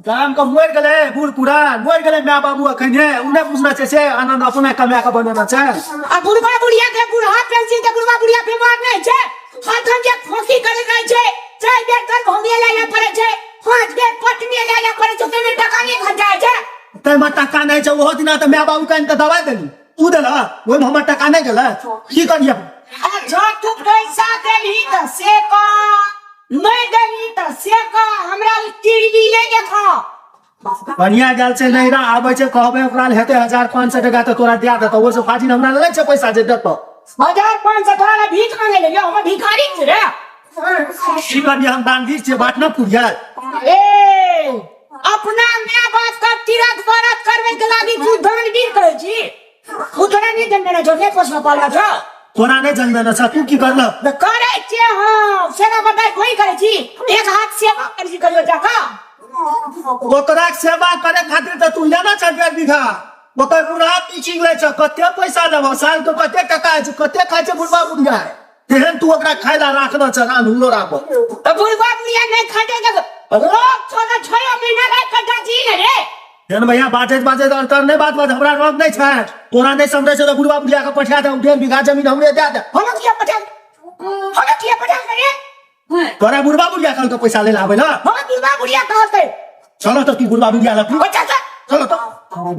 गाम का मोड़ गले बूढ़ पुरान मोड़ गले माँ बाबू अखने उन्हें पूछना चाहिए आनंद अपने कमा के बनाना चाहिए आ बुढ़वा बुढ़िया के बूढ़ा पेंशन के बुढ़वा बुढ़िया बीमार नहीं छे हाथन के खोसी करे नहीं छे चाय बेर कर घोमिया लाया पड़े छे हाथ के पटनी लाया पड़े छे तेने टका नहीं खा जाए छे ते में टका नहीं छे वो दिन तो माँ बाबू का दवाई देली तू देला वो में हमर टका नहीं गेला की करिए अच्छा तू पैसा देली त से का नहीं देली त से का हमरा टीवी ले देखा बढ़िया गल से नहीं रहा आबे छे कहबे ओकरा हेते 1500 टका तो तोरा दिया देतो वो से फाजिन हमरा ले छे पैसा जे देतो 1500 तोरा ले भीख मांगे ले हम भिखारी छे रे की करिए हम दानवीर छे बाट न पुरिया ए अपना मां बाप का तीरथ व्रत करवे के लागी तू दानवीर करे छी उतरा नहीं जन्मे जो ने प्रश्न पाला छ तोरा नहीं जन देना छ तू की करला करे छे हां सेना बटाई कोई करे छी एक हाथ सेवा करे छी करियो जाका ओकरा सेवा करे खातिर त तू लेना छ 1.5 बीघा ओकर बुढ़ा पीछी ले छ कते पैसा देबो साल तो कते टका छ कते खाय छ बुढ़वा बुढ़िया तेहन तू ओकरा खायला राखना छ रान हुलो राखो त बुढ़वा बुढ़िया नहीं खाते जग रोज छोड़ा 6 महीना रह कटा जी रे जन भैया बाटे और करने बात हमरा रोक नहीं छ तोरा नहीं समझे छ तो बुढ़वा बुढ़िया के पठा दे 1.5 बीघा जमीन हमरे दे दे हम किया पटा करे तोरा बुढ़वा बुढ़िया कल तो पैसा ले लावे ना हम बुढ़वा बुढ़िया कहते चलो तो तू बुढ़वा बुढ़िया ला अच्छा चलो तो